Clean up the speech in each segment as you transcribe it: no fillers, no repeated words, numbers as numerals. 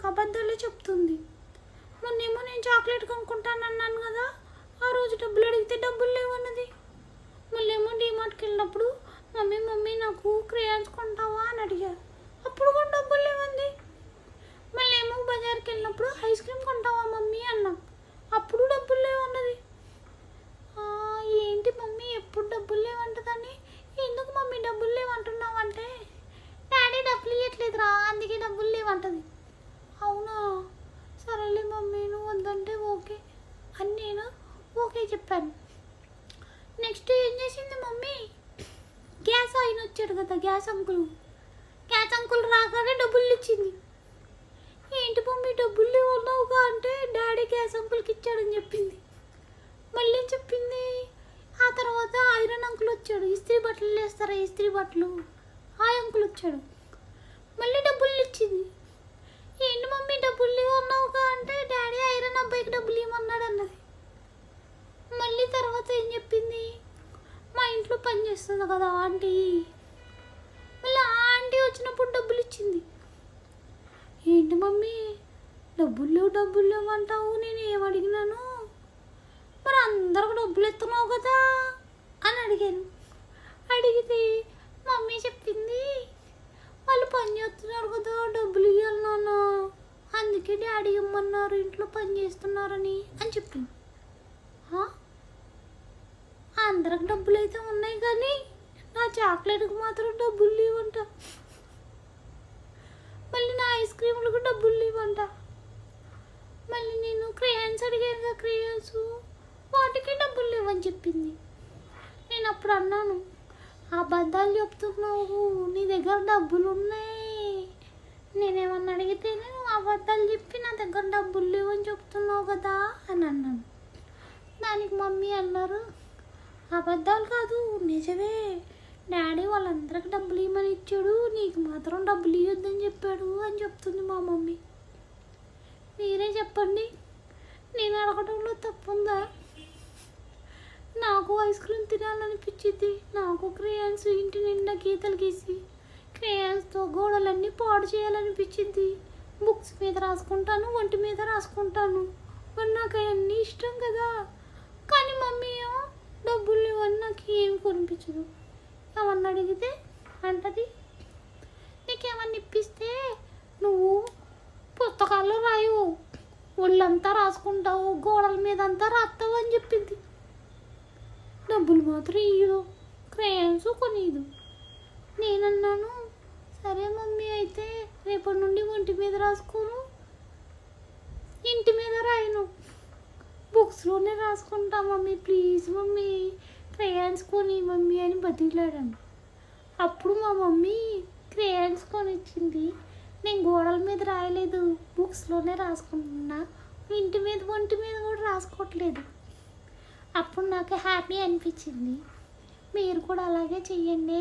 నాకు అబద్ధాలే చెప్తుంది. మొన్నేమో నేను చాక్లెట్ కొనుక్కుంటానన్నాను కదా, ఆ రోజు డబ్బులు అడిగితే డబ్బులు లేవన్నది. మళ్ళేమో డీమార్ట్కి వెళ్ళినప్పుడు మమ్మీ మమ్మీ నాకు క్రేయాన్స్ కొంటావా అని అడిగారు, అప్పుడు కూడా డబ్బులు లేవంది. మళ్ళీ ఏమో బజార్కి వెళ్ళినప్పుడు ఐస్ క్రీమ్ కొంటావా మమ్మీ అన్నా, అప్పుడు డబ్బులు లేవన్నది. ఏంటి మమ్మీ ఎప్పుడు డబ్బులు లేవంటుందని. ఎందుకు మమ్మీ డబ్బులు లేవంటున్నావు అంటే, డాడీ డబ్బులు ఇవ్వట్లేదురా అందుకే డబ్బులు లేవంటది. అవునా, సరేలే మమ్మీ నువ్వు వద్దంటే ఓకే అని నేను ఓకే చెప్పాను. నెక్స్ట్ ఏం చేసింది మమ్మీ, గ్యాస్ ఆయన వచ్చాడు కదా గ్యాస్ అంకుల్ రాగానే డబ్బులు ఇచ్చింది. ఏంటి మమ్మీ డబ్బులు లేవన్నావుగా అంటే, డాడీ గ్యాస్ అంకుల్కి ఇచ్చాడని చెప్పింది. మళ్ళీ చెప్పింది. ఆ తర్వాత ఐరన్ అంకుల్ వచ్చాడు, ఇస్త్రీ బట్టలు వేస్తారా ఇస్త్రీ బట్టలు, ఆ అంకుల్ వచ్చాడు, మళ్ళీ డబ్బులు ఇచ్చింది. ఏంటి మమ్మీ డబ్బులు లేవన్నావుగా అంటే, డాడీ ఐరన్ అబ్బాయికి డబ్బులు ఇవ్వమన్నాడు అన్నది. మళ్ళీ తర్వాత ఏం చెప్పింది, మా ఇంట్లో పని చేస్తుంది కదా ఆంటీ, మళ్ళీ ఆ ఆంటీ వచ్చినప్పుడు డబ్బులు ఇచ్చింది. ఏంటి మమ్మీ డబ్బులు లేవు అంటావు, నేను ఏమడిగినాను, మరి అందరికి డబ్బులు ఎత్తున్నావు కదా అని అడిగాను. అడిగితే మమ్మీ చెప్పింది, వాళ్ళు పని చేస్తున్నారు కదా డబ్బులు ఇవ్వాలి నాన్న, అందుకే డాడీ ఇమ్మన్నారు ఇంట్లో పని చేస్తున్నారని అని చెప్పింది. అందరికి డబ్బులు అయితే ఉన్నాయి కానీ నా చాక్లెట్కి మాత్రం డబ్బులు లేవంట, మళ్ళీ నా ఐస్ క్రీములకు డబ్బులు లేవంట. మళ్ళీ నేను క్రేయాన్స్ అడిగాను కదా క్రేయాన్స్, వాటికి డబ్బులు లేవని చెప్పింది. నేను అప్పుడు అన్నాను, అబద్ధాలు చెప్తున్నావు, నీ దగ్గర డబ్బులు ఉన్నాయి, నేనేమన్నా అడిగితే నేను అబద్ధాలు చెప్పి నా దగ్గర డబ్బులు లేవని చెప్తున్నావు కదా అని అన్నాను. దానికి మమ్మీ అన్నారు, అబద్ధాలు కాదు నిజమే, డాడీ వాళ్ళందరికి డబ్బులు ఇవ్వమని ఇచ్చాడు, నీకు మాత్రం డబ్బులు ఇవ్వద్దని చెప్పాడు అని చెప్తుంది మా మమ్మీ. మీరే చెప్పండి, నేను అడగడంలో తప్పుందా? నాకు ఐస్ క్రీమ్ తినాలనిపించింది, నాకు క్రేయాన్స్ ఇంటి నిండా గీతలు గీసి క్రేయాన్స్తో గోడలన్నీ పాడు చేయాలనిపించింది. బుక్స్ మీద రాసుకుంటాను, ఒంటి మీద రాసుకుంటాను, మరి నాకు అవన్నీ ఇష్టం కదా. కానీ మమ్మీ ఏమో డబ్బులు లేవని నాకు ఏం కొనిపించదు. ఏమన్నా అడిగితే అంటది, నీకేమన్నా ఇప్పిస్తే నువ్వు పుస్తకాల్లో రాయవు, ఒళ్ళంతా రాసుకుంటావు, గోడల మీద అంతా రాస్తావు అని చెప్పింది. డబ్బులు మాత్రం ఇయ్యదు, క్రేయాన్స్ కొనియదు. నేనన్నాను, సరే మమ్మీ అయితే రేపటి నుండి ఒంటి మీద రాసుకోను, ఇంటి మీద రాయను, బుక్స్లోనే రాసుకుంటా మమ్మీ, ప్లీజ్ మమ్మీ క్రేయాన్స్ కొని మమ్మీ అని బతిలాడాను. అప్పుడు మా మమ్మీ క్రేయాన్స్ కొనిచ్చింది. నేను గోడల మీద రాయలేదు, బుక్స్లోనే రాసుకుంటున్నా, ఇంటి మీద ఒంటి మీద కూడా రాసుకోవట్లేదు. అప్పుడు నాకు హ్యాపీ అనిపించింది. మీరు కూడా అలాగే చెయ్యండి.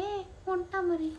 ఉంటా మరి.